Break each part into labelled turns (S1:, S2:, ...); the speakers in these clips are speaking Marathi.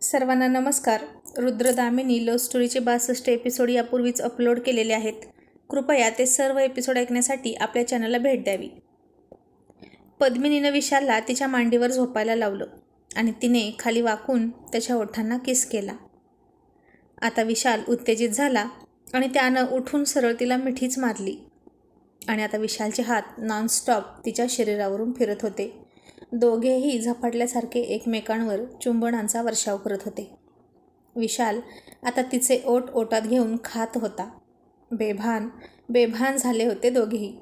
S1: सर्वांना नमस्कार. रुद्रदामिनी लव्ह स्टोरीचे 62 एपिसोड यापूर्वीच अपलोड केलेले आहेत. कृपया ते सर्व एपिसोड ऐकण्यासाठी आपल्या चॅनलला भेट द्यावी. पद्मिनीनं विशालला तिच्या मांडीवर झोपायला लावलं आणि तिने खाली वाकून त्याच्या ओठांना किस केला. आता विशाल उत्तेजित झाला आणि त्यानं उठून सरळ तिला मिठीच मारली आणि आता विशालचे हात नॉनस्टॉप तिच्या शरीरावरून फिरत होते. दोघेही झपाटल्यासारखे एकमेकांवर चुंबनांचा वर्षाव करत होते. विशाल आता तिचे ओठ ओठात घेऊन खात होता. बेभान झाले होते दोघेही.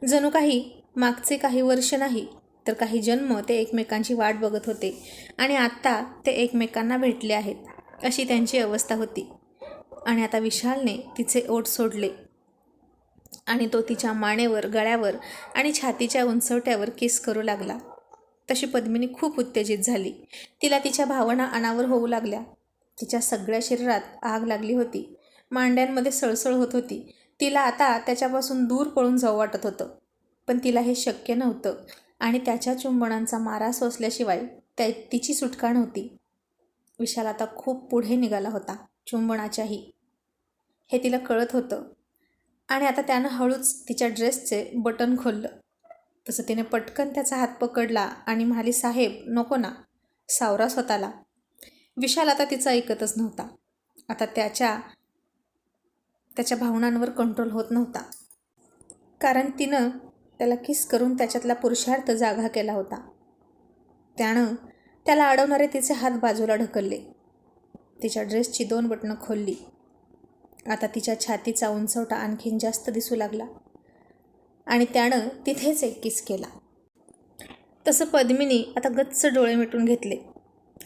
S1: जणू काही मागचे काही वर्ष नाही तर काही जन्म ते एकमेकांची वाट बघत होते आणि आत्ता ते एकमेकांना भेटले आहेत अशी त्यांची अवस्था होती. आणि आता विशालने तिचे ओठ सोडले आणि तो तिच्या मानेवर, गळ्यावर आणि छातीच्या उंचवट्यावर किस करू लागला. तशी पद्मिनी खूप उत्तेजित झाली. तिला तिच्या भावना अनावर होऊ लागल्या. तिच्या सगळ्या शरीरात आग लागली होती. मांड्यांमध्ये सळसळ होत होती. तिला आता त्याच्यापासून दूर पळून जाऊ वाटत होतं, पण तिला हे शक्य नव्हतं आणि त्याच्या चुंबनांचा मारा सोसल्याशिवाय तिची सुटका नव्हती. विशाल आता खूप पुढे निघाला होता, चुंबनाच्याही. हे तिला कळत होतं आणि आता त्यानं हळूच तिच्या ड्रेसचे बटन खोललं. तसं तिने पटकन त्याचा हात पकडला आणि म्हणाली, साहेब नको ना, सावरा स्वतःला. विशाल आता तिचं ऐकतच नव्हता. आता त्याच्या भावनांवर कंट्रोल होत नव्हता, कारण तिनं त्याला किस करून त्याच्यातला पुरुषार्थ जागा केला होता. त्यानं त्याला अडवणारे तिचे हात बाजूला ढकलले. तिच्या ड्रेसची 2 बटणं खोलली. आता तिच्या छातीचा उंचवटा आणखीन जास्त दिसू लागला आणि त्यानं तिथेच एक किस केला. तसं पद्मिनी आता गच्च डोळे मिटून घेतले.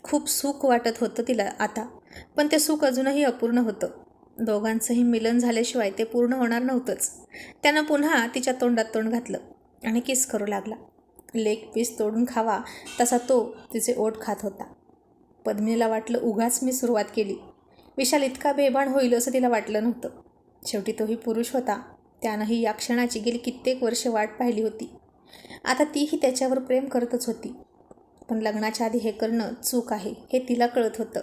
S1: खूप सुख वाटत होतं तिला आता, पण ते सुख अजूनही अपूर्ण होतं. दोघांचंही मिलन झाल्याशिवाय ते पूर्ण होणार नव्हतंच. त्यानं पुन्हा तिच्या तोंडात तोंड घातलं आणि किस करू लागला. लेग पीस तोडून खावा तसा तो तिचे ओठ खात होता. पद्मिनीला वाटलं उगाच मी सुरुवात केली. विशाल इतका बेभान होईल असं तिला वाटलं नव्हतं. शेवटी तोही पुरुष होता. त्यानंही या क्षणाची गेली कित्येक वर्ष वाट पाहिली होती. आता तीही त्याच्यावर प्रेम करतच होती, पण लग्नाच्या आधी हे करणं चूक आहे हे तिला कळत होतं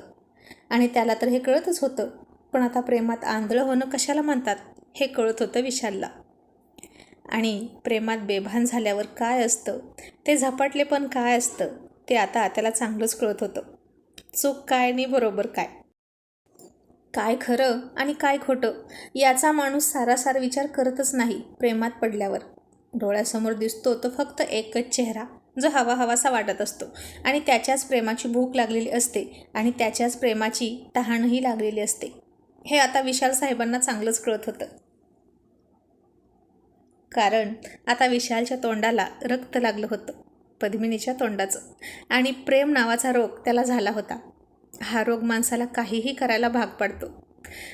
S1: आणि त्याला तर हे कळतच होतं. पण आता प्रेमात आंधळं होणं कशाला म्हणतात हे कळत होतं विशालला. आणि प्रेमात बेभान झाल्यावर काय असतं, ते झपाटले पण काय असतं ते आता त्याला चांगलंच कळत होतं. चूक काय आणि बरोबर काय, काय खरं आणि काय खोटं याचा माणूस सारासार विचार करतच नाही. प्रेमात पडल्यावर डोळ्यासमोर दिसतो तो फक्त एकच चेहरा, जो हवाहवासा वाटत असतो आणि त्याच्याच प्रेमाची भूक लागलेली असते आणि त्याच्याच प्रेमाची तहानही लागलेली असते. हे आता विशाल साहेबांना चांगलंच कळत होतं, कारण आता विशालच्या तोंडाला रक्त लागलं होतं, पद्मिनीच्या तोंडाचं. आणि प्रेम नावाचा रोग त्याला झाला होता. हा रोग माणसाला काहीही करायला भाग पाडतो.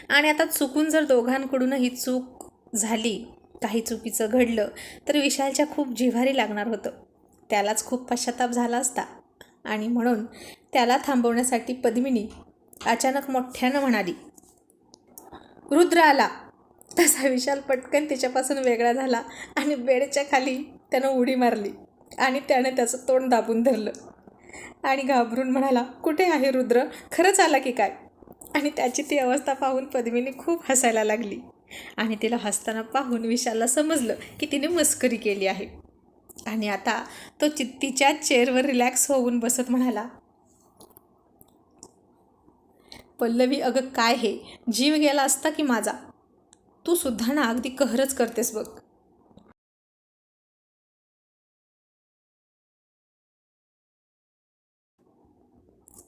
S1: आणि आता चुकून जर दोघांकडूनही चूक झाली, काही चुकीचं घडलं तर विशालच्या खूप जिव्हारी लागणार होतं. त्यालाच खूप पश्चाताप झाला असता. आणि म्हणून त्याला थांबवण्यासाठी पद्मिनी अचानक मोठ्यानं म्हणाली, रुद्र आला. तसा विशाल पटकन तिच्यापासून वेगळा झाला आणि बेडच्या खाली त्यानं उडी मारली आणि त्याने त्याचं तोंड दाबून धरलं आणि घाबरून म्हणाला, कुठे आहे रुद्र, खरंच आला की काय? आणि त्याची ती अवस्था पाहून पद्मिनी खूप हसायला लागली आणि तिला हसताना पाहून विशालला समजलं की तिने मस्करी केली आहे. आणि आता तो तिच्या चेअरवर रिलॅक्स होऊन बसत म्हणाला, पल्लवी अगं काय हे, जीव गेला असता की माझा. तू सुद्धा ना अगदी कहरच करतेस बघ.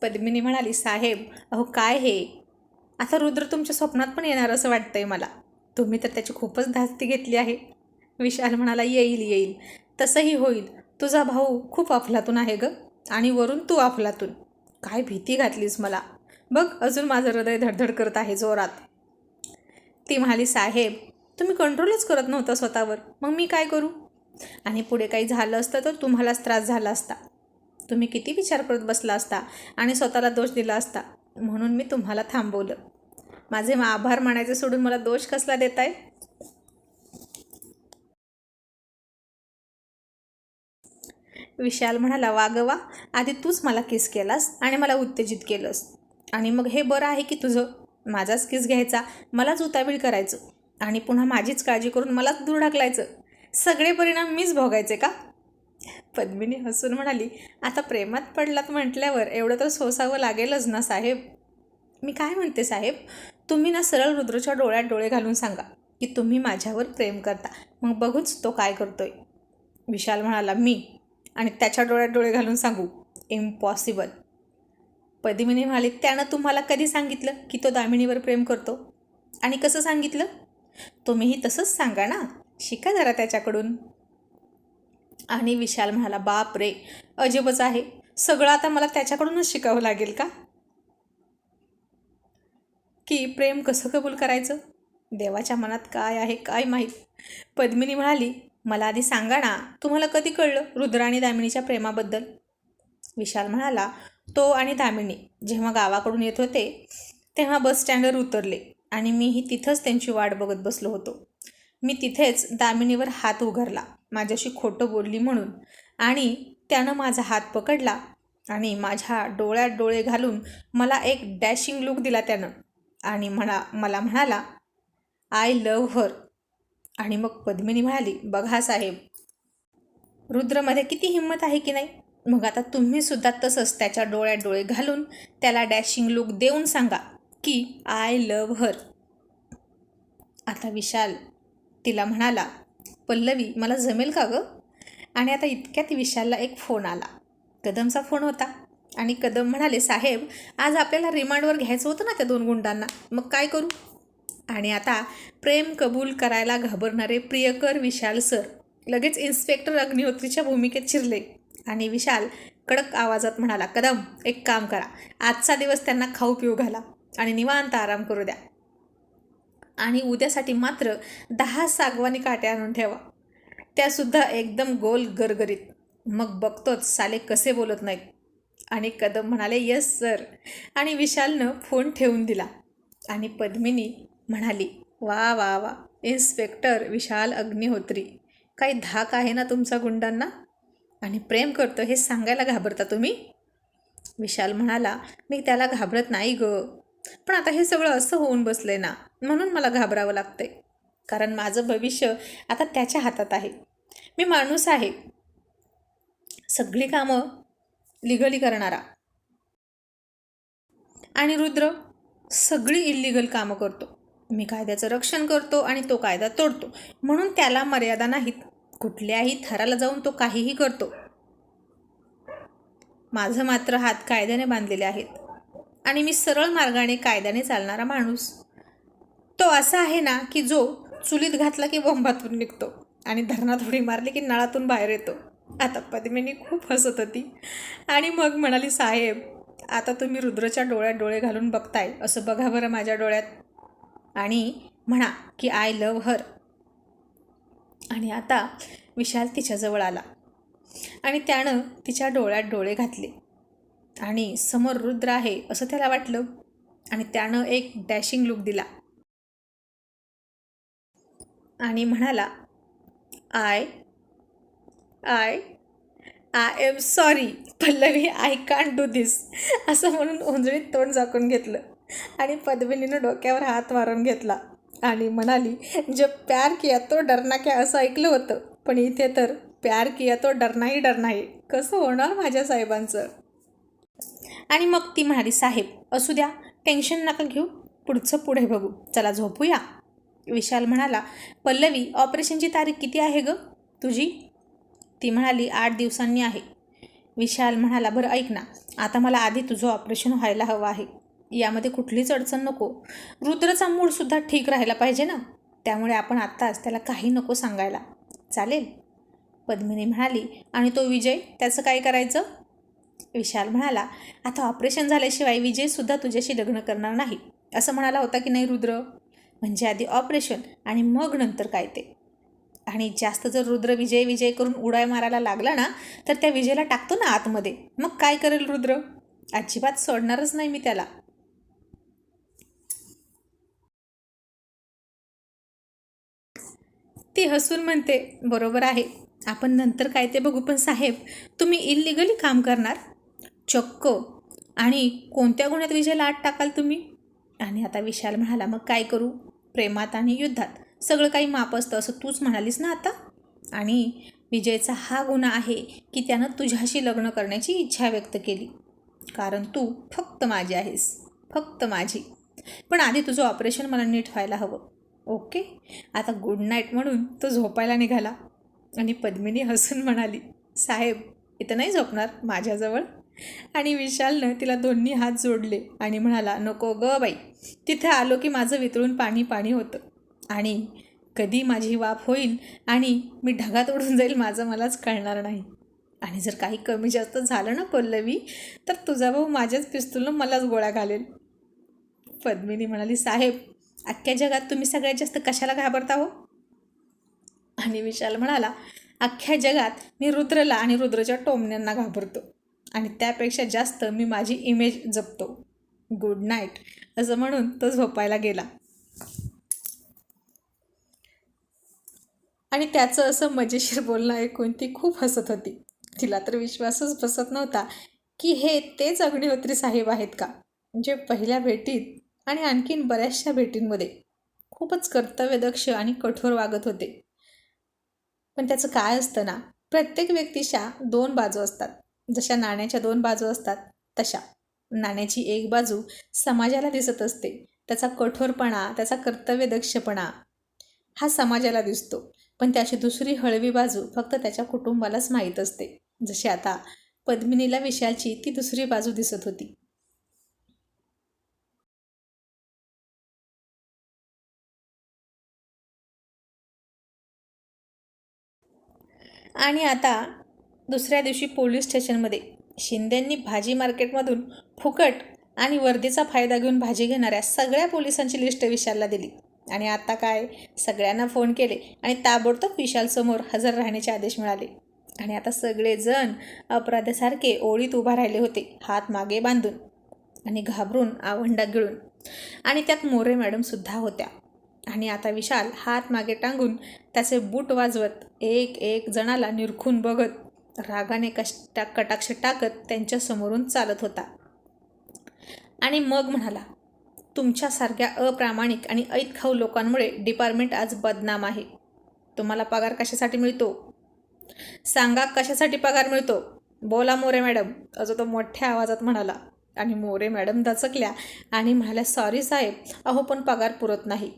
S1: पद्मिनी म्हणाली, साहेब अहो काय हे, आता रुद्र तुमच्या स्वप्नात पण येणार असं वाटतंय मला. तुम्ही तर त्याची खूपच धास्ती घेतली आहे. विशाल म्हणाला, येईल तसंही होईल. तुझा भाऊ खूप अफलातून आहे गं, आणि वरून तू अफलातून. काय भीती घातलीस मला बघ, अजून माझं हृदय धडधड करत आहे जोरात. ती म्हणाली, साहेब तुम्ही कंट्रोलच करत नव्हता स्वतःवर, मग मी काय करू? आणि पुढे काही झालं असतं तर तुम्हालाच त्रास झाला असता. तुम्ही किती विचार करत बसला असता आणि स्वतःला दोष दिला असता. म्हणून मी तुम्हाला थांबवलं. माझे आभार मानायचे सोडून मला दोष कसला देताय? विशाल म्हणाला, वा ग वा, आधी तूच मला किस केलास आणि मला उत्तेजित केलंस, आणि मग हे बरं आहे की तुझं माझाच किस घ्यायचा, मलाच उतावीळ करायचं आणि पुन्हा माझीच काळजी करून मलाच दूर ढकलायचं. सगळे परिणाम मीच भोगायचे का? पद्मिनी हसून म्हणाली, आता प्रेमात पडलात म्हटल्यावर एवढं तर सोसावं लागेलच ना साहेब. मी काय म्हणते साहेब, तुम्ही ना सरळ रुद्रच्या डोळ्यात डोळे घालून सांगा की तुम्ही माझ्यावर प्रेम करता, मग बघूच तो काय करतोय. विशाल म्हणाला, मी आणि त्याच्या डोळ्यात डोळे घालून सांगू? इम्पॉसिबल. पद्मिनी म्हणाली, त्यानं तुम्हाला कधी सांगितलं की तो दामिनीवर प्रेम करतो? आणि कसं सांगितलं? तुम्हीही तसंच सांगा ना, शिका जरा त्याच्याकडून. आणि विशाल म्हणाला, बाप रे, अजबच आहे, सगळं आता मला त्याच्याकडूनच शिकावं लागेल का? की प्रेम कसं कबूल करायचं? देवाच्या मनात काय आहे काय माहीत. पद्मिनी म्हणाली, मला आधी सांगा ना, तुम्हाला कधी कळलं रुद्र आणि दामिनीच्या प्रेमाबद्दल? विशाल म्हणाला, तो आणि दामिनी जेव्हा गावाकडून येत होते तेव्हा बस स्टँडवर उतरले आणि मीही तिथंच त्यांची वाट बघत बसलो होतो. मी तिथेच दामिनीवर हात उघडला, माझ्याशी खोटं बोलली म्हणून, आणि त्यानं माझा हात पकडला आणि माझ्या डोळ्यात डोळे घालून मला एक डॅशिंग लुक दिला त्यानं, आणि मला म्हणाला, आय लव्ह हर. आणि मग पद्मिनी म्हणाली, बघा साहेब, रुद्रमध्ये किती हिंमत आहे की नाही. मग आता तुम्हीसुद्धा तसंच त्याच्या डोळ्यात डोळे घालून त्याला डॅशिंग लुक देऊन सांगा की आय लव्ह हर. आता विशाल तिला म्हणाला, पल्लवी, मला जमेल का गं? आणि आता इतक्यात विशालला एक फोन आला. कदमचा फोन होता. आणि कदम म्हणाले, साहेब, आज आपल्याला रिमांडवर घ्यायचं होतं ना त्या 2 गुंडांना, मग काय करू? आणि आता प्रेम कबूल करायला घाबरणारे प्रियकर विशाल सर लगेच इन्स्पेक्टर अग्निहोत्रीच्या भूमिकेत शिरले. आणि विशाल कडक आवाजात म्हणाला, कदम, एक काम करा, आजचा दिवस त्यांना खाऊ पिऊ घाला आणि निवांत आराम करू द्या, आणि उद्यासाठी मात्र 10 सागवानी काट्या आणून ठेवा, त्यासुद्धा एकदम गोल गरगरीत. मग बघतोच साले कसे बोलत नाहीत. आणि कदम म्हणाले, येस सर. आणि विशालनं फोन ठेवून दिला. आणि पद्मिनी म्हणाली, वा वा वा, इन्स्पेक्टर विशाल अग्निहोत्री, काही धाक आहे ना तुमचा गुंडांना? आणि प्रेम करतो हे सांगायला घाबरता तुम्ही? विशाल म्हणाला, मी त्याला घाबरत नाही ग, पण आता हे सगळं असं होऊन बसलंय ना, म्हणून मला घाबरावं लागतंय, कारण माझं भविष्य आता त्याच्या हातात आहे. मी माणूस आहे, सगळी कामं लिगली करणारा, आणि रुद्र सगळी इल्लिगल कामं करतो. मी कायद्याचं रक्षण करतो आणि तो कायदा तोडतो, म्हणून त्याला मर्यादा नाहीत. कुठल्याही थराला जाऊन तो काहीही करतो. माझं मात्र हात कायद्याने बांधलेले आहेत, आणि मी सरळ मार्गाने कायद्याने चालणारा माणूस. तो असा आहे ना की जो चुलीत घातला की बोंबातून निघतो आणि धरणात उडी मारली की नळातून बाहेर येतो. आता पद्मिनी खूप हसत होती आणि मग म्हणाली, साहेब, आता तुम्ही रुद्रच्या डोळ्यात डोळे घालून बघताय, असं बघा बरं माझ्या डोळ्यात, आणि म्हणा की आय लव्ह हर. आणि आता विशाल तिच्याजवळ आला आणि त्यानं तिच्या डोळ्यात डोळे घातले आणि समोर रुद्र आहे असं त्याला वाटलं, आणि त्यानं एक डॅशिंग लुक दिला आणि म्हणाला, I I I am sorry Pallavi, I can't do this, असं म्हणून उंजळीत तोंड झाकून घेतलं. आणि पद्मिनीनं डोक्यावर हात मारून घेतला आणि म्हणाली, जब प्यार किया तो डरना क्या, असं ऐकलं होतं, पण इथे तर प्यार किया तो डरनाही डरनाही. कसं होणार माझ्या साहेबांचं? आणि मग ती म्हणाली, साहेब, असू द्या, टेन्शन नका घेऊ, पुढचं पुढे बघू, चला झोपूया. विशाल म्हणाला, पल्लवी, ऑपरेशनची तारीख किती आहे गं तुझी? ती म्हणाली, 8 दिवसांनी आहे. विशाल म्हणाला, बरं ऐक ना, आता मला आधी तुझं ऑपरेशन व्हायला हवं आहे, यामध्ये कुठलीच अडचण नको. रुद्रचा मूडसुद्धा ठीक राहायला पाहिजे ना, त्यामुळे आपण आत्ताच त्याला काही नको सांगायला, चालेल? पद्मिनी म्हणाली, आणि तो विजय, त्याचं काय करायचं? विशाल म्हणाला, आता ऑपरेशन झाल्याशिवाय विजयसुद्धा तुझ्याशी लग्न करणार नाही, असं म्हणाला होता की नाही रुद्र? म्हणजे आधी ऑपरेशन आणि मग नंतर काय ते. आणि जास्त जर रुद्र विजय विजय करून उड्या मारायला लागला ना, तर त्या विजयला टाकतो ना आतमध्ये, मग काय करेल रुद्र? अजिबात सोडणारच नाही मी त्याला. ती हसून म्हणते, बरोबर आहे, आपण नंतर काय ते बघू, पण साहेब तुम्ही इल्लिगली काम करणार चक्क, आणि कोणत्या गुन्ह्यात विजयला आत टाकाल तुम्ही? आणि आता विशाल म्हणाला, मग काय करू, प्रेमात आणि युद्धात सगळं काही माप असतं असं तूच म्हणालीस ना आता. आणि विजयचा हा गुन्हा आहे की त्यानं तुझ्याशी लग्न करण्याची इच्छा व्यक्त केली, कारण तू फक्त माझी आहेस, फक्त माझी. पण आधी तुझं ऑपरेशन मला नीट व्हायला हवं, ओके. आता गुड नाईट म्हणून तो झोपायला निघाला. आणि पद्मिनी हसून म्हणाली, साहेब इथं नाही झोपणार माझ्याजवळ? आणि विशालनं तिला दोन्ही हात जोडले आणि म्हणाला, नको ग बाई, तिथे आलो की माझं वितळून पाणी पाणी होतं, आणि कधी माझी वाफ होईल आणि मी ढगात उडून जाईल माझं मलाच कळणार नाही. आणि जर काही कमी जास्त झालं ना पल्लवी, तर तुझा भाऊ माझ्याच पिस्तूलनं मलाच गोळ्या घालेल. पद्मिनी म्हणाली, साहेब अख्ख्या जगात तुम्ही सगळ्यात जास्त कशाला घाबरता हो? आणि विशाल म्हणाला, अख्ख्या जगात मी रुद्रला आणि रुद्रच्या टोमण्यांना घाबरतो, आणि त्यापेक्षा जास्त मी माझी इमेज जपतो. गुड नाईट असं म्हणून तो झोपायला गेला. आणि त्याचं असं मजेशीर बोलणं ऐकून ती खूप हसत होती. तिला तर विश्वासच बसत नव्हता की हे तेच अग्निहोत्री साहेब आहेत का, जे पहिल्या भेटीत आणि आणखीन बऱ्याचशा भेटींमध्ये खूपच कर्तव्यदक्ष आणि कठोर वागत होते. पण त्याचं काय असतं ना, प्रत्येक व्यक्तीच्या दोन बाजू असतात. जशा नाण्याच्या दोन बाजू असतात तशा नाण्याची एक बाजू समाजाला दिसत असते. त्याचा कठोरपणा, त्याचा कर्तव्यदक्षपणा हा समाजाला दिसतो, पण त्याची दुसरी हळवी बाजू फक्त त्याच्या कुटुंबालाच माहीत असते. जशी आता पद्मिनीला विशालची ती दुसरी बाजू दिसत होती. आणि आता दुसऱ्या दिवशी पोलीस स्टेशनमध्ये शिंदेंनी भाजी मार्केटमधून फुकट आणि वर्दीचा फायदा घेऊन भाजी घेणाऱ्या सगळ्या पोलिसांची लिस्ट विशालला दिली. आणि आता काय, सगळ्यांना फोन केले आणि ताबडतोब विशालसमोर हजर राहण्याचे आदेश मिळाले. आणि आता सगळेजण अपराध्यासारखे ओळीत उभा राहिले होते, हात मागे बांधून आणि घाबरून आवंडा गिळून. आणि त्यात मोरे मॅडमसुद्धा होत्या. आणि आता विशाल हात मागे टांगून त्याचे बूट वाजवत एक एक जणाला निरखून बघत रागाने कटाक्ष टाकत त्यांच्यासमोरून चालत होता. आणि मग म्हणाला, तुमच्यासारख्या अप्रामाणिक आणि ऐतखाऊ लोकांमुळे डिपार्टमेंट आज बदनाम आहे. तुम्हाला पगार कशासाठी मिळतो? सांगा, कशासाठी पगार मिळतो? बोला मोरे मॅडम, असं तो मोठ्या आवाजात म्हणाला. आणि मोरे मॅडम दचकल्या आणि म्हणाल्या, सॉरी साहेब, अहो पण पगार पुरत नाही.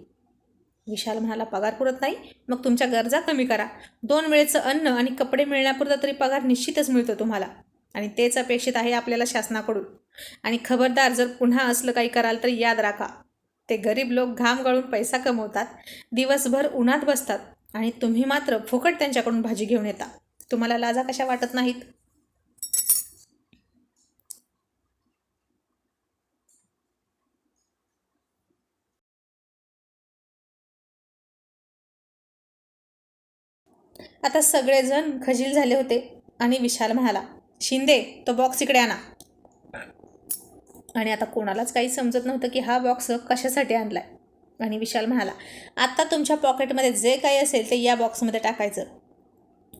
S1: विशाल म्हणाला, पगार पुरत नाही? मग तुमच्या गरजा कमी करा. 2 वेळेचं अन्न आणि कपडे मिळण्यापुरता तरी पगार निश्चितच मिळतो तुम्हाला, आणि तेच अपेक्षित आहे आपल्याला शासनाकडून. आणि खबरदार, जर पुन्हा असलं काही कराल तर याद राखा, ते गरीब लोक घाम गाळून पैसा कमवतात, दिवसभर उन्हात बसतात, आणि तुम्ही मात्र फुकट त्यांच्याकडून भाजी घेऊन येता. तुम्हाला लाजा कशा वाटत नाहीत? आता सगळेजण खजील झाले होते. आणि विशाल म्हणाला, शिंदे, तो बॉक्स इकडे आणा. आणि आता कोणालाच काही समजत नव्हतं की हा बॉक्स कशासाठी आणलाय. आणि विशाल म्हणाला, आत्ता तुमच्या पॉकेटमध्ये जे काही असेल ते या बॉक्समध्ये टाकायचं.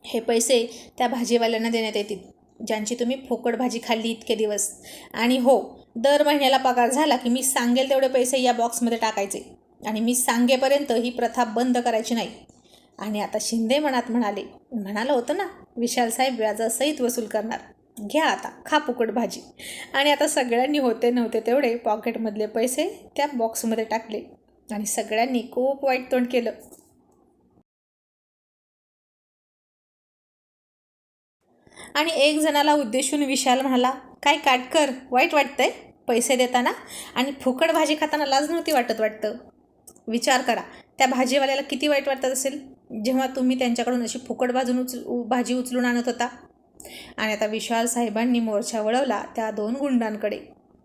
S1: हे पैसे त्या भाजीवाल्यांना देण्यात येतील ज्यांची तुम्ही फुकट भाजी खाल्ली इतके दिवस. आणि हो, दर महिन्याला पगार झाला की मी सांगेल तेवढे पैसे या बॉक्समध्ये टाकायचे, आणि मी सांगेपर्यंत ही प्रथा बंद करायची नाही. आणि आता शिंदे मनात म्हणाले, म्हणालं होतं ना विशाल साहेब व्याजासहित वसूल करणार, घ्या आता, खा फुकट भाजी. आणि आता सगळ्यांनी होते नव्हते तेवढे पॉकेटमधले पैसे त्या बॉक्समध्ये टाकले, आणि सगळ्यांनी खूप वाईट तोंड केलं. आणि एक जणाला उद्देशून विशाल म्हणाला, काय काटकर, वाईट वाटतंय पैसे देताना आणि फुकट भाजी खाताना लाज नव्हती वाटत वाटतं? विचार करा, त्या भाजीवाल्याला किती वाईट वाटत असेल जेव्हा तुम्ही त्यांच्याकडून अशी फुकट भाजी उचलून आणत होता. आणि आता विशाल साहेबांनी मोर्चा वळवला त्या 2 गुंडांकडे.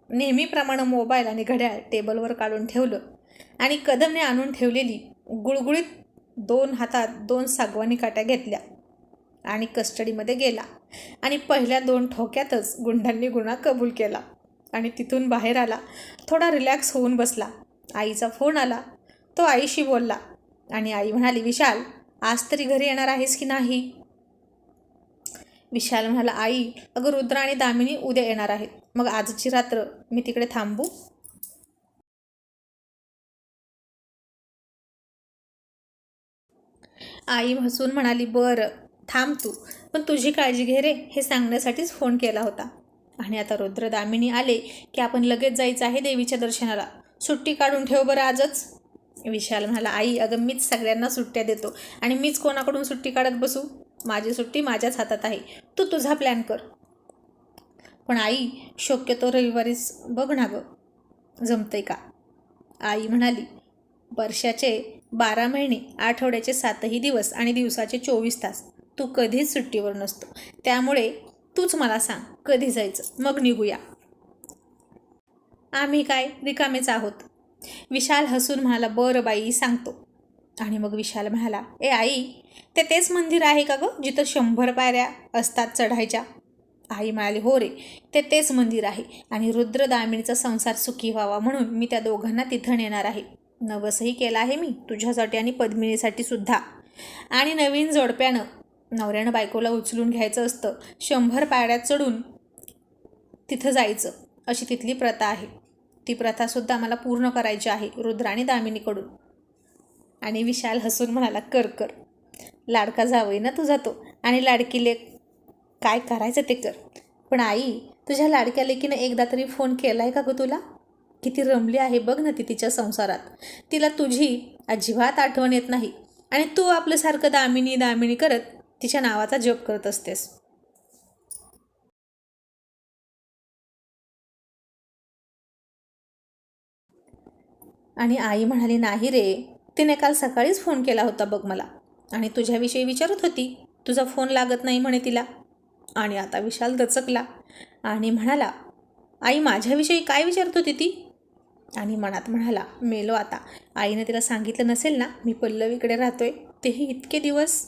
S1: नेहमीप्रमाणे मोबाईल आणि घड्याळ टेबलवर काढून ठेवलं, आणि कदमने आणून ठेवलेली गुळगुळीत 2 हातात 2 सागवानी काट्या घेतल्या आणि कस्टडीमध्ये गेला. आणि पहिल्या 2 ठोक्यातच गुंडांनी गुन्हा कबूल केला आणि तिथून बाहेर आला. थोडा रिलॅक्स होऊन बसला. आईचा फोन आला. तो आईशी बोलला आणि आई म्हणाली, विशाल, आज तरी घरी येणार आहेस की नाही? विशाल म्हणाला, आई अगं रुद्र आणि दामिनी उद्या येणार आहेत, मग आजची रात्र मी तिकडे थांबू? आई हसून म्हणाली, बरं थांब तू, पण तुझी काळजी घे रे, हे सांगण्यासाठीच फोन केला होता. आणि आता रुद्र दामिनी आले की आपण लगेच जायचं आहे देवीच्या दर्शनाला. सुट्टी काढून ठेव बरं आजच. विशाल म्हणाला, आई अगं मीच सगळ्यांना सुट्ट्या देतो आणि मीच कोणाकडून सुट्टी काढत बसू? माझी सुट्टी माझ्याच हातात आहे, तू तुझा प्लॅन कर. पण आई शक्यतो रविवारीच बघ ना गं, जमतंय का? आई म्हणाली, वर्षाचे 12 महिने, आठवड्याचे 7ही दिवस आणि दिवसाचे 24 तास तू कधीच सुट्टीवर नसतो, त्यामुळे तूच मला सांग कधी जायचं, मग निघूया. आम्ही काय रिकामेच आहोत. विशाल हसून म्हणाला, बरं बाई सांगतो. आणि मग विशाल म्हणाला, ए आई ते तेच मंदिर आहे का गं जिथं 100 पायऱ्या असतात चढायच्या? आई म्हणाली, हो रे, ते तेच मंदिर आहे आणि रुद्र दामिनीचा संसार सुखी व्हावा म्हणून मी त्या दोघांना तिथं नेणार आहे. नवसही केलं आहे मी तुझ्यासाठी आणि पद्मिनीसाठी सुद्धा. आणि नवीन जोडप्यानं नवऱ्यानं बायकोला उचलून घ्यायचं असतं, 100 पायऱ्यात चढून तिथं जायचं, अशी तिथली प्रथा आहे. ती प्रथासुद्धा मला पूर्ण करायची आहे रुद्र आणि दामिनीकडून. आणि विशाल हसून म्हणाला, कर कर, लाडका जावई ना तुझा तो, आणि लाडकी लेक, काय करायचं ते कर. पण आई तुझ्या लाडक्या लेकीनं एकदा तरी फोन केला आहे का गं तुला? किती रमली आहे बघ ना ती तिच्या संसारात. तिला तुझी अजिबात आठवण येत नाही आणि तू आपल्यासारखं दामिनी दामिनी करत तिच्या नावाचा जप करत असतेस. आणि आई म्हणाली, नाही रे, तिने काल सकाळीच फोन केला होता बघ मला आणि तुझ्याविषयी विचारत होती, तुझा फोन लागत नाही म्हणे तिला. आणि आता विशाल दचकला आणि म्हणाला, आई माझ्याविषयी काय विचारत होती ती? आणि मनात म्हणाला, मेलो आता, आईने तिला सांगितलं नसेल ना मी पल्लवीकडे राहतोय, तेही इतके दिवस.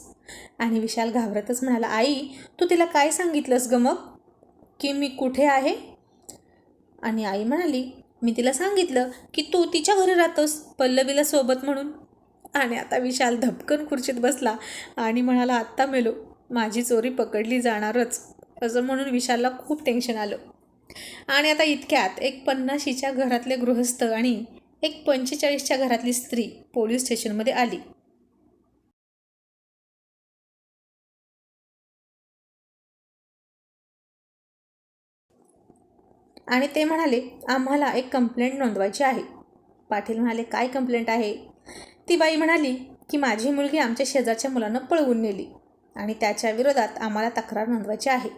S1: आणि विशाल घाबरतच म्हणाला, आई तू तिला काय सांगितलंस ग मग, की मी कुठे आहे? आणि आई म्हणाली, मी तिला सांगितलं की तू तिच्या घरी राहतोस पल्लवीला सोबत म्हणून. आणि आता विशाल धपकन खुर्चीत बसला आणि म्हणाला, आत्ता मेलो, माझी चोरी पकडली जाणारच, असं म्हणून विशालला खूप टेन्शन आलं. आणि आता इतक्यात एक 50च्या घरातले गृहस्थ आणि एक 45च्या घरातली स्त्री पोलीस स्टेशनमध्ये आली. आणि ते म्हणाले, आम्हाला एक कंप्लेंट नोंदवायची आहे. पाटील म्हणाले, काय कंप्लेंट आहे? ती बाई म्हणाली की माझी मुलगी आमच्या शेजारच्या मुलानं पळवून नेली आणि त्याच्या विरोधात आम्हाला तक्रार नोंदवायची आहे.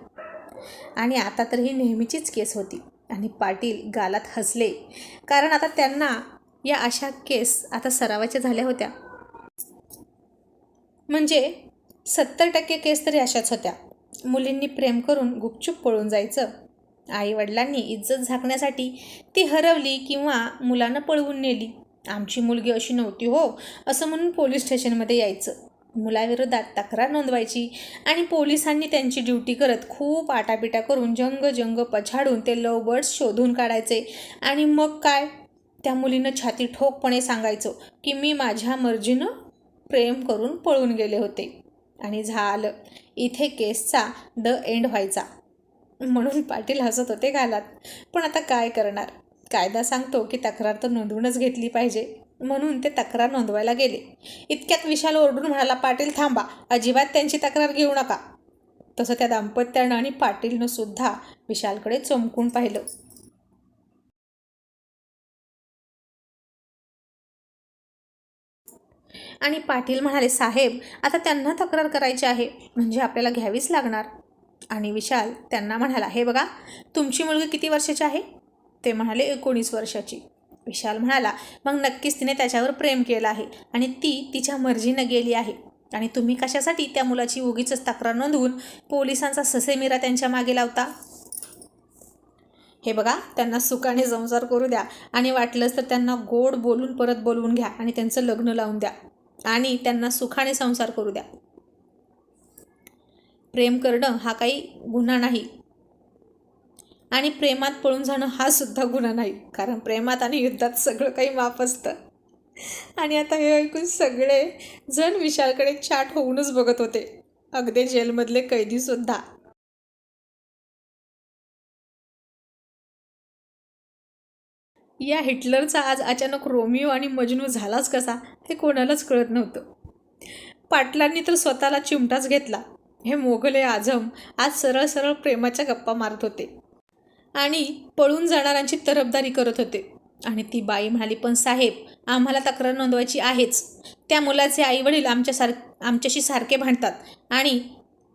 S1: आणि आता तर ही नेहमीचीच केस होती. आणि पाटील गालात हसले, कारण आता त्यांना या अशा केस आता सरावाच्या झाल्या होत्या. म्हणजे 70% केस तरी अशाच होत्या. मुलींनी प्रेम करून गुपचूप पळून जायचं, आईवडिलांनी इज्जत झाकण्यासाठी ती हरवली किंवा मुलानं पळवून नेली, आमची मुलगी अशी नव्हती हो असं म्हणून पोलीस स्टेशनमध्ये यायचं, मुलाविरोधात तक्रार नोंदवायची आणि पोलिसांनी त्यांची ड्युटी करत खूप आटापिटा करून जंग पछाडून ते लव बर्ड्स शोधून काढायचे. आणि मग काय, त्या मुलीनं छाती ठोकपणे सांगायचो की मी माझ्या मर्जीनं प्रेम करून पळून गेले होते. आणि झालं, इथे केसचा द एंड व्हायचा. म्हणून पाटील हसत होते गालात. पण आता काय करणार, कायदा सांगतो की तक्रार तर नोंदवूनच घेतली पाहिजे, म्हणून ते तक्रार नोंदवायला गेले. इतक्यात विशाल ओरडून म्हणाला, पाटील थांबा, अजिबात त्यांची तक्रार घेऊ नका. तसं त्या दाम्पत्यानं आणि पाटीलनं सुद्धा विशालकडे चमकून पाहिलं. आणि पाटील म्हणाले, साहेब आता त्यांना तक्रार करायची आहे म्हणजे आपल्याला घ्यावीच लागणार. आणि विशाल त्यांना म्हणाला, हे बघा, तुमची मुलगी किती वर्षाची आहे? ते म्हणाले, 19 वर्षाची. विशाल म्हणाला, मग नक्कीच तिने त्याच्यावर प्रेम केलं आहे आणि ती तिच्या मर्जीनं गेली आहे. आणि तुम्ही कशासाठी त्या मुलाची उगीच तक्रार नोंदवून पोलिसांचा ससेमिरा त्यांच्या मागे लावता? हे बघा, त्यांना सुखाने संसार करू द्या आणि वाटलंच तर त्यांना गोड बोलून परत बोलवून घ्या आणि त्यांचं लग्न लावून द्या आणि त्यांना सुखाने संसार करू द्या. प्रेम करणं हा काही गुन्हा नाही आणि प्रेमात पळून जाणं हा सुद्धा गुन्हा नाही, कारण प्रेमात आणि युद्धात सगळं काही माफ असतं. आणि आता हे ऐकून सगळे जण विशालकडे चाट होऊनच बघत होते, अगदी जेलमधले कैदीसुद्धा. या हिटलरचा आज अचानक रोमिओ आणि मजनू झालाच कसा हे कोणालाच कळत नव्हतं. पाटलांनी तर स्वतःला चिमटाच घेतला. हे मोगले आझम आज सरळ सरळ प्रेमाच्या गप्पा मारत होते आणि पळून जाणाऱ्यांची तरफदारी करत होते. आणि ती बाई म्हणाली, पण साहेब, आम्हाला तक्रार नोंदवायची आहेच. त्या मुलाचे आईवडील आमच्याशी सारखे भांडतात आणि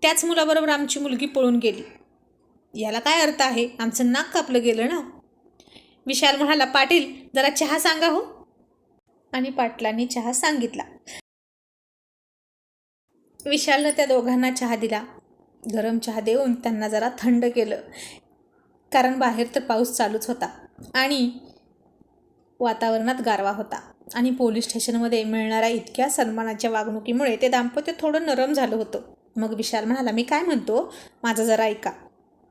S1: त्याच मुलाबरोबर आमची मुलगी पळून गेली. याला काय अर्थ आहे? आमचं नाक कापलं गेलं ना. विशाल म्हणाला, पाटील, जरा चहा सांगा हो. आणि पाटलांनी चहा सांगितला. विशालनं त्या दोघांना चहा दिला. गरम चहा देऊन त्यांना जरा थंड केलं, कारण बाहेर तर पाऊस चालूच होता आणि वातावरणात गारवा होता. आणि पोलीस स्टेशनमध्ये मिळणाऱ्या इतक्या सन्मानाच्या वागणुकीमुळे ते दाम्पत्य थोडं नरम झालं होतं. मग विशाल म्हणाला, मी काय म्हणतो, माझं जरा ऐका.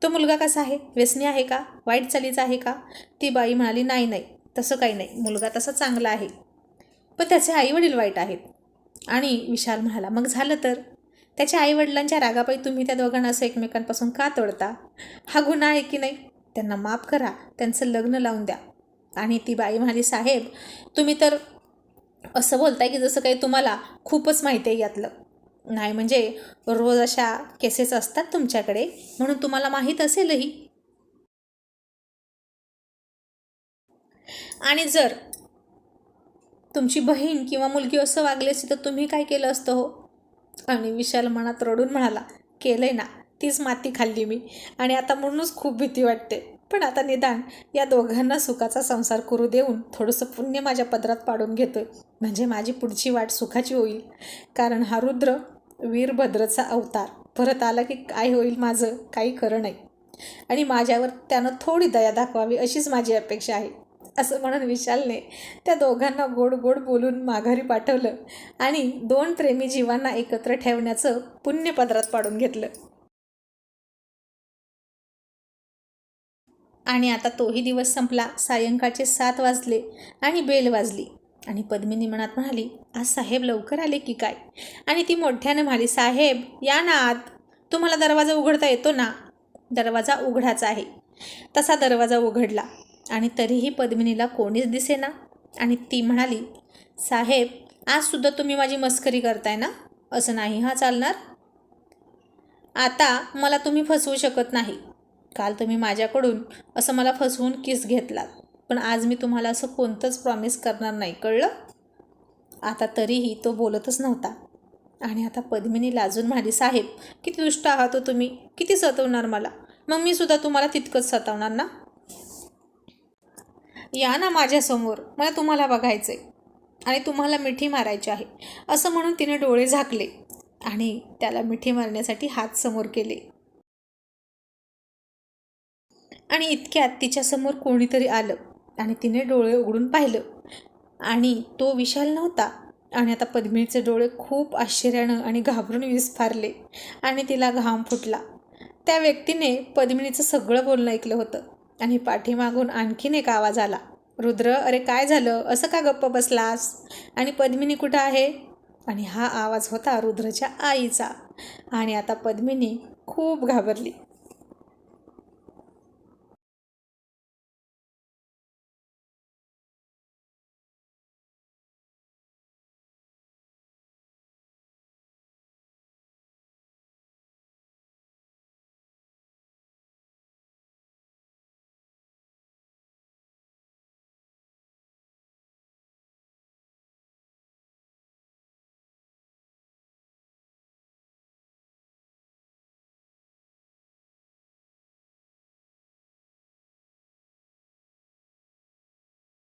S1: तो मुलगा कसा आहे? व्यसनी आहे का? वाईट चालीचा आहे का? ती बाई म्हणाली, नाही, तसं काही नाही. मुलगा तसा चांगला आहे, पण त्याचे आईवडील वाईट आहेत. आणि विशाल म्हणाला, मग झालं तर? त्याच्या आईवडिलांच्या रागापायी तुम्ही त्या दोघांना असं एकमेकांपासून का तोडता? हा गुन्हा आहे की नाही? त्यांना माफ करा, त्यांचं लग्न लावून द्या. आणि ती बाई म्हणाली, साहेब, तुम्ही तर असं बोलताय की जसं काही तुम्हाला खूपच माहिती आहे यातलं. नाही म्हणजे रोज अशा केसेस असतात तुमच्याकडे, म्हणून तुम्हाला माहीत असेलही. आणि जर तुमची बहीण किंवा मुलगी असं वागली असती तर तुम्ही काय केलं असतं हो? आणि विशाल मनात रडून म्हणाला, केलंय ना, तीच माती खाल्ली मी, आणि आता म्हणूनच खूप भीती वाटते. पण आता निदान या दोघांना सुखाचा संसार करू देऊन थोडंसं पुण्य माझ्या पदरात पाडून घेतोय, म्हणजे माझी पुढची वाट सुखाची होईल. कारण हा रुद्र वीरभद्रचा अवतार परत आला की काय होईल माझं काही खरं नाही. आणि माझ्यावर त्यानं थोडी दया दाखवावी अशीच माझी अपेक्षा आहे. असं म्हणून विशालने त्या दोघांना गोड गोड बोलून माघारी पाठवलं आणि 2 प्रेमी जीवांना एकत्र ठेवण्याचं पुण्य पदरात पाडून घेतलं. आणि आता तोही दिवस संपला. सायंकाळचे 7 वाजले आणि बेल वाजली. आणि पद्मिनी मनात म्हणाली, आज साहेब लवकर आले की काय? आणि ती मोठ्याने म्हणाली, साहेब या ना आत. तुम्हाला दरवाजा उघडता येतो ना? दरवाजा उघडाच आहे. तसा दरवाजा उघडला आणि तरीही पद्मिनीला कोणीच दिसेना. आणि ती म्हणाली, साहेब, आजसुद्धा तुम्ही माझी मस्करी करताय ना? असं नाही हा चालणार. आता मला तुम्ही फसवू शकत नाही. काल तुम्ही माझ्याकडून असं मला फसवून किस घेतलात, पण आज मी तुम्हाला असं कोणतंच प्रॉमिस करणार नाही, कळलं? आता तरीही तो बोलतच नव्हता. आणि आता पद्मिनी लाजून म्हणाली, साहेब, किती दुष्ट आहात हो तुम्ही, किती सतवणार मला. मग मी सुद्धा तुम्हाला तितकंच सतावणार ना. या ना माझ्यासमोर, मला तुम्हाला बघायचंय आणि तुम्हाला मिठी मारायची आहे. असं म्हणून तिने डोळे झाकले आणि त्याला मिठी मारण्यासाठी हात समोर केले. आणि इतक्यात तिच्यासमोर कोणीतरी आलं आणि तिने डोळे उघडून पाहिलं आणि तो विशाल नव्हता. आणि आता पद्मिनीचे डोळे खूप आश्चर्यानं आणि घाबरून विस्फारले आणि तिला घाम फुटला. त्या व्यक्तीने पद्मिनीचं सगळं बोलणं ऐकलं होतं. आणि पाठीमागून आणखीन एक आवाज आला, रुद्र, अरे काय झालं, असं का गप्प बसलास? आणि पद्मिनी कुठं आहे? आणि हा आवाज होता रुद्रच्या आईचा. आणि आता पद्मिनी खूप घाबरली.